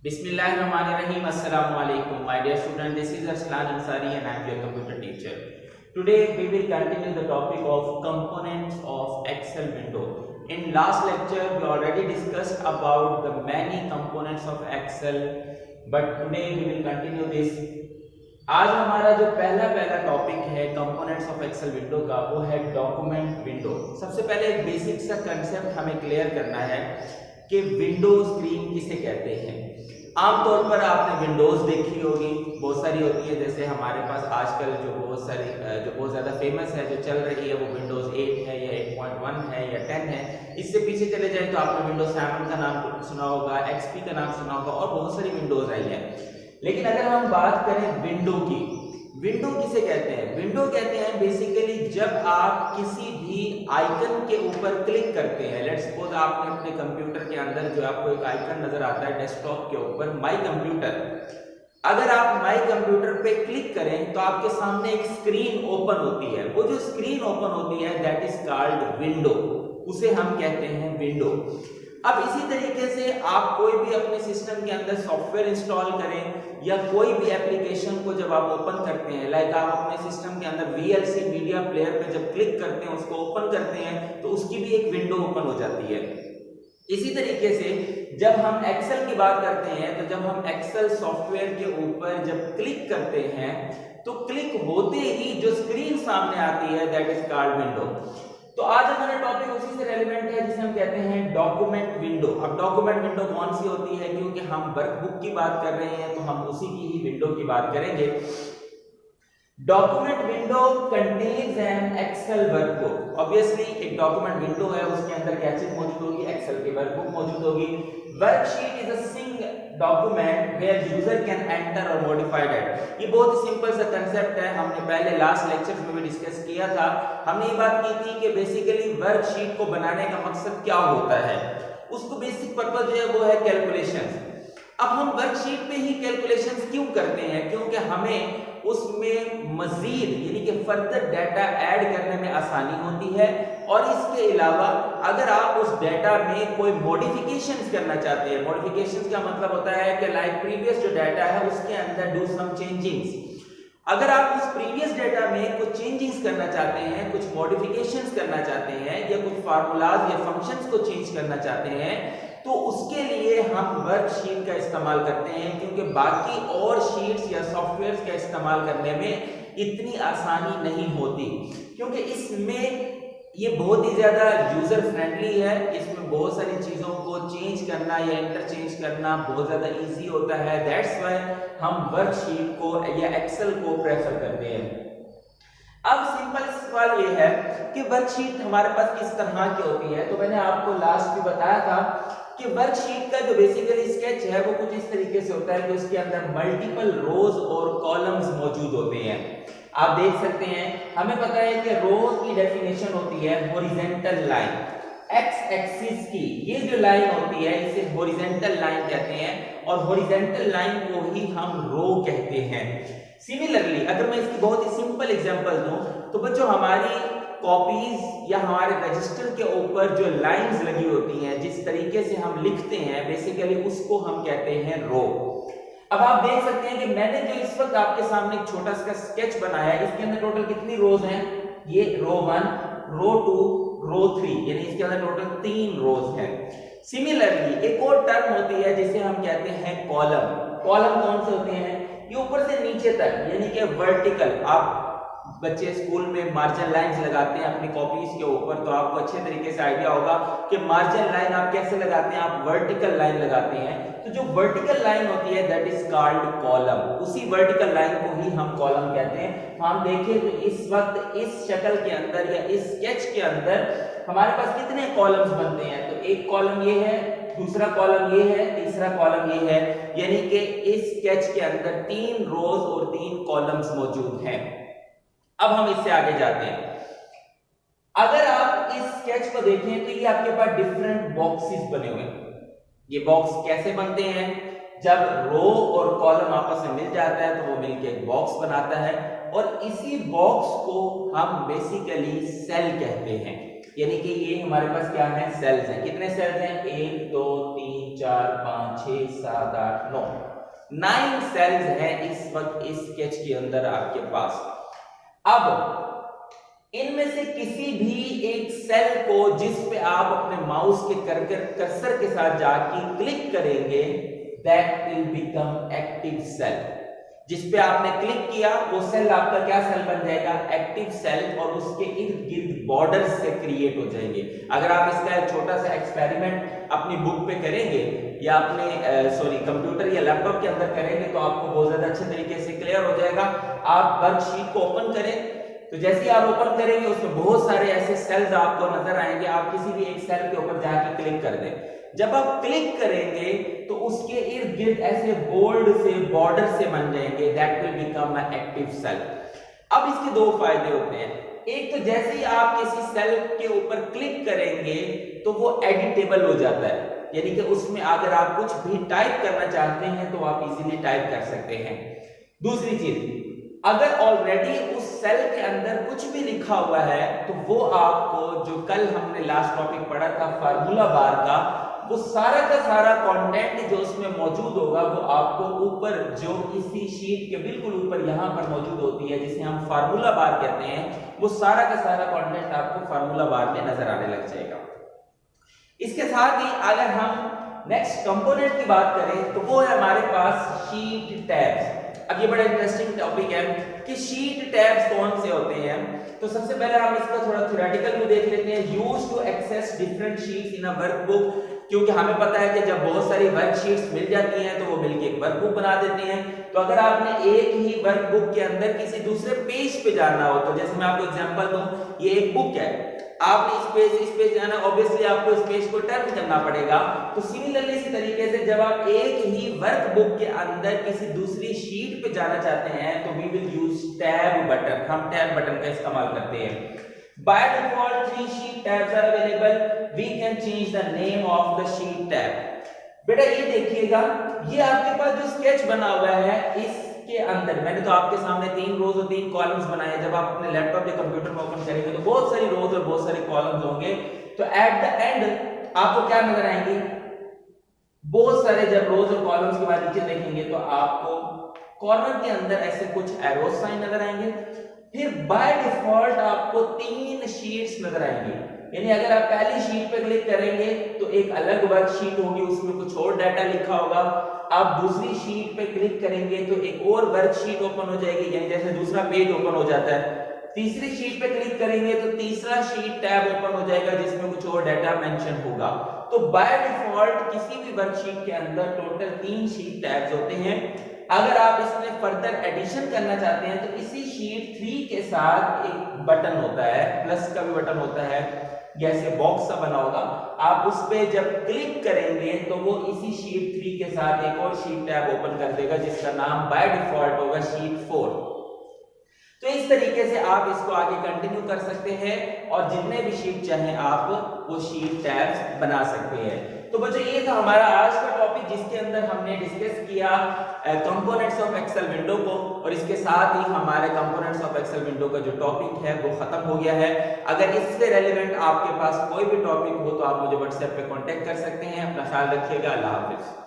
Bismillahirrahmanirrahim. Assalamu alaikum. My dear student, this is Arslan Ansari and I am your computer teacher. Today we will continue the topic of components of Excel window. In last lecture we already discussed about the many components of Excel, but today we will continue this. आज हमारा जो पहला topic है components of Excel window का, वो है document window. सबसे पहले एक बेसिक सा कंसेप्ट हमें क्लियर करना है कि विंडो स्क्रीन किसे कहते हैं। आमतौर पर आपने विंडोज देखी होगी, बहुत सारी होती है। जैसे हमारे पास आजकल जो बहुत ज़्यादा फेमस है, जो चल रही है, वो विंडोज 8 है या 8.1 है या 10 है। इससे पीछे चले जाए तो आपने विंडोज 7 का नाम सुना होगा, एक्सपी का नाम सुना होगा और बहुत सारी विंडोज आई है। लेकिन अगर हम बात करें विंडो की, विंडो किसे कहते हैं? विंडो कहते हैं बेसिकली जब आप किसी भी आइकन के ऊपर क्लिक करते हैं। लेट्स सपोज आपने अपने कंप्यूटर के अंदर जो आपको एक आइकन नजर आता है डेस्कटॉप के ऊपर, माय कंप्यूटर। अगर आप माय कंप्यूटर पे क्लिक करें तो आपके सामने एक स्क्रीन ओपन होती है। वो जो स्क्रीन ओपन होती है दैट इज कॉल्ड विंडो, उसे हम कहते हैं विंडो। अब इसी तरीके से आप कोई भी अपने सिस्टम के अंदर सॉफ्टवेयर इंस्टॉल करें या कोई भी एप्लीकेशन को जब आप ओपन करते हैं, लाइक आप अपने सिस्टम के अंदर VLC मीडिया प्लेयर पे जब क्लिक करते हैं, उसको ओपन करते हैं, तो उसकी भी एक विंडो ओपन हो जाती है। इसी तरीके से जब हम एक्सेल की बात करते हैं, तो जब हम एक्सेल सॉफ्टवेयर के ऊपर जब क्लिक करते हैं, तो क्लिक होते ही जो स्क्रीन सामने आती है दैट इज कॉल्ड विंडो। तो आज हमारा टॉपिक उसी से रेलेवेंट है जिसे हम कहते हैं डॉक्यूमेंट विंडो। अब डॉक्यूमेंट विंडो कौन सी होती है? क्योंकि हम वर्कबुक की बात कर रहे हैं तो हम उसी की ही विंडो की बात करेंगे। Document window contains an Excel workbook. Obviously एक डॉक्यूमेंट विंडो है, उसके अंदर क्या चीज मौजूद होगी? एक्सेल की वर्कबुक मौजूद होगी। Worksheet is a single document where user can enter or modify it. ये बहुत ही सिंपल सा कंसेप्ट है, हमने पहले लास्ट लेक्चर्स में भी डिस्कस किया था। हमने ये बात की थी कि बेसिकली वर्कशीट को बनाने का मकसद क्या होता है। उसको बेसिक पर्पस जो है वो है कैलकुलेशंस। अब हम वर्कशीट पे ही कैलकुलेशंस क्यों करते हैं? क्योंकि हमें उसमें मजीद यानी कि फर्दर डाटा ऐड करने में आसानी होती है, और इसके अलावा अगर आप उस डाटा में कोई मॉडिफिकेशंस करना चाहते हैं, मॉडिफिकेशंस का मतलब होता है कि लाइक प्रीवियस जो डाटा है उसके अंदर डू सम चेंजिंग्स। अगर आप उस प्रीवियस डाटा में कुछ चेंजिंग्स करना चाहते हैं, कुछ मॉडिफिकेशंस करना चाहते हैं, या कुछ फार्मूलाज या फंक्शंस को चेंज करना चाहते हैं, तो उसके लिए हम वर्कशीट का इस्तेमाल करते हैं। क्योंकि बाकी और शीट्स या सॉफ्टवेयर्स का इस्तेमाल करने में इतनी आसानी नहीं होती, क्योंकि इसमें ये बहुत ही ज्यादा यूजर फ्रेंडली है। इसमें बहुत सारी चीजों को चेंज करना या इंटरचेंज करना बहुत ज्यादा इजी होता है। दैट्स व्हाई हम वर्कशीट को या एक्सेल को प्रेफर करते हैं। अब सिंपल सवाल ये है कि वर्कशीट हमारे पास किस तरह की होती है। तो मैंने आपको लास्ट भी बताया था कि वर्कशीट का जो बेसिकली स्केच है वो कुछ इस तरीके से होता है कि उसके अंदर मल्टीपल रोज और कॉलम्स मौजूद होते हैं। आप देख सकते हैं, हमें पता है कि रोज की डेफिनेशन होती है हॉरिजॉन्टल लाइन। एक्स एक्सिस की ये जो लाइन होती है इसे हॉरिजॉन्टल लाइन कहते हैं, और हॉरिजॉन्टल लाइन को ही हम रो कहते हैं। सिमिलरली अगर मैं इसकी बहुत ही सिंपल एग्जांपल दूं, तो बच्चों हमारी कॉपीज या हमारे रजिस्टर के ऊपर जो लाइंस लगी होती हैं, जिस तरीके से हम लिखते हैं, बेसिकली उसको हम कहते हैं रो। अब आप देख सकते हैं कि मैंने जो इस वक्त आपके सामने एक छोटा सा स्केच बनाया है, इसके अंदर टोटल कितनी रोज हैं? ये रो 1, रो 2, रो 3, यानी इसके अंदर टोटल 3 रोज हैं। सिमिलरली एक और टर्म होती है जिसे हम कहते हैं कॉलम। कॉलम कौन से होते हैं? ये ऊपर से नीचे तक यानी कि वर्टिकल। आप बच्चे स्कूल में मार्जिन लाइंस लगाते हैं अपनी कॉपीज के ऊपर, तो आपको अच्छे तरीके से आइडिया होगा कि मार्जिन लाइन आप कैसे लगाते हैं। आप वर्टिकल लाइन लगाते हैं, तो जो वर्टिकल लाइन होती है दैट इज कॉल्ड कॉलम। उसी वर्टिकल लाइन को ही हम कॉलम कहते हैं। तो हम देखें तो इस वक्त इस शक्ल के अंदर या इस स्केच के अंदर हमारे पास कितने कॉलम्स बनते हैं? तो एक कॉलम ये है, दूसरा कॉलम ये है, तीसरा कॉलम ये है, यानी कि इस स्केच के अंदर 3 रोज और 3 कॉलम्स मौजूद हैं। अब हम इससे आगे जाते हैं। अगर आप इस स्केच को देखें तो ये आपके पास डिफरेंट बॉक्सेस बने हुए हैं। ये बॉक्स कैसे बनते हैं? जब रो और कॉलम आपस में मिल जाता है तो वो मिलकर एक बॉक्स बनाता है, और इसी बॉक्स को हम बेसिकली सेल कहते हैं। यानी कि ये हमारे पास क्या है, सेल्स हैं। कितने सेल्स हैं, 1 2 3 4 5 6 7 8 9, 9 सेल्स हैं इस वक्त इस स्केच के अंदर आपके पास। अब इनमें से किसी भी एक सेल को जिस पे आप अपने माउस के कर्सर के साथ जाके क्लिक करेंगे, that will become active cell. जिस पे आपने क्लिक किया वो सेल आपका क्या सेल बन जाएगा, एक्टिव सेल, और उसके इर्द गिर्द बॉर्डर से क्रिएट हो जाएंगे। अगर आप इसका एक छोटा सा एक्सपेरिमेंट अपनी बुक पे करेंगे या अपने कंप्यूटर या लैपटॉप के अंदर करेंगे तो आपको बहुत ज्यादा अच्छे तरीके से क्लियर हो जाएगा। आप वर्कशीट को ओपन करें, तो जैसे ही आप ओपन करेंगे उसमें बहुत सारे ऐसे सेल्स आपको नजर आएंगे। आप किसी भी एक सेल के ऊपर जाके क्लिक कर दें। जब आप क्लिक करेंगे तो उसके इर्द गिर्द ऐसे बोल्ड से बॉर्डर से बन जाएंगे, that will become an active cell. अब इसके दो फायदे होते हैं। एक तो जैसे ही आप किसी सेल के ऊपर क्लिक करेंगे तो वो एडिटेबल हो जाता है, यानी कि उसमें अगर आप कुछ भी टाइप करना चाहते हैं तो आप इजीली टाइप कर सकते हैं। दूसरी चीज, अगर ऑलरेडी उस सेल के अंदर कुछ भी लिखा हुआ है तो वो आपको, जो कल हमने लास्ट टॉपिक पढ़ा था फार्मूला बार का, वो सारा का सारा कंटेंट जो उसमें मौजूद होगा वो आपको ऊपर, जो इसी शीट के बिल्कुल ऊपर यहां पर मौजूद होती है, जिसे हम फार्मूला बार कहते हैं, वो सारा का सारा कंटेंट आपको फार्मूला बार में नजर आने लग जाएगा। इसके साथ ही अगर हम नेक्स्ट कंपोनेंट की बात करें तो वो है हमारे पास शीट टैब्स। अब ये बड़ा इंटरेस्टिंग टॉपिक है कि शीट टैब्स कौन से होते हैं। तो सबसे पहले हम इसका थोड़ा थ्योरेटिकल व्यू देख लेते हैं। Used to access different sheets in a workbook, क्योंकि हमें पता है कि जब बहुत सारी वर्कशीट्स मिल जाती हैं तो वो मिलके एक वर्कबुक बना देते हैं। तो अगर आपने एक ही वर्कबुक के अंदर किसी दूसरे पेज पे जाना हो, तो जैसे मैं आपको एग्जांपल दूं, ये एक बुक है, आपने इस पेज जाना, ऑब्वियसली आपको इस पेज को टर्न करना पड़ेगा। तो सिमिलरली इसी तरीके से जब आप एक ही वर्कबुक के अंदर किसी दूसरी शीट पे जाना चाहते हैं तो we will use tab button, हम टैब बटन का इस्तेमाल करते हैं। By default 3 sheet tabs are available. We can change the name of the sheet tab. बेटा ये देखिएगा, ये आपके पास जो स्केच बना हुआ है इसके अंदर मैंने तो आपके सामने 3 रोज और 3 कॉलम्स बनाए। जब आप अपने लैपटॉप या कंप्यूटर में ओपन करेंगे तो बहुत सारी रोज और बहुत सारे कॉलम्स होंगे। तो एट द एंड आपको क्या नजर आएंगे, बहुत सारे, जब रोज और कॉलम्स के बाद नीचे देखेंगे तो आपको कॉर्नर के अंदर ऐसे कुछ एरो साइन नजर आएंगे। फिर बाय डिफॉल्ट आपको 3 शीट्स नजर आएंगी, यानी अगर आप पहली शीट पे क्लिक करेंगे तो एक अलग वर्कशीट होगी, उसमें कुछ और डाटा लिखा होगा। आप दूसरी शीट पे क्लिक करेंगे तो एक और वर्कशीट ओपन हो जाएगी, यानी जैसे दूसरा पेज ओपन हो जाता है। तीसरी शीट पे क्लिक करेंगे तो तीसरा शीट टैब ओपन हो जाएगा जिसमें कुछ और डाटा मेंशन होगा। तो बाय डिफॉल्ट किसी भी वर्कशीट के अंदर टोटल 3 शीट टैब्स होते हैं। अगर आप इसमें फर्दर एडिशन करना चाहते हैं तो इसी शीट 3 के साथ एक बटन होता है, प्लस का भी बटन होता है, जैसे बॉक्स सा बना होगा, आप उस पे जब क्लिक करेंगे तो वो इसी शीट 3 के साथ एक और शीट टैब ओपन कर देगा जिसका नाम बाय डिफॉल्ट होगा शीट 4। तो इस तरीके से आप इसको आगे कंटिन्यू कर सकते हैं और जितने भी शीट चाहें आप वो शीट टैब्स बना सकते हैं। तो बच्चों ये था हमारा आज का टॉपिक जिसके अंदर हमने डिस्कस किया कंपोनेंट्स ऑफ एक्सेल विंडो को, और इसके साथ ही हमारे कंपोनेंट्स ऑफ एक्सेल विंडो का जो टॉपिक है वो खत्म हो गया है। अगर इससे रेलेवेंट आपके पास कोई भी टॉपिक हो तो आप मुझे व्हाट्सएप पे कांटेक्ट कर सकते हैं। अपना ख्याल रखिएगा। अल्लाह हाफिज।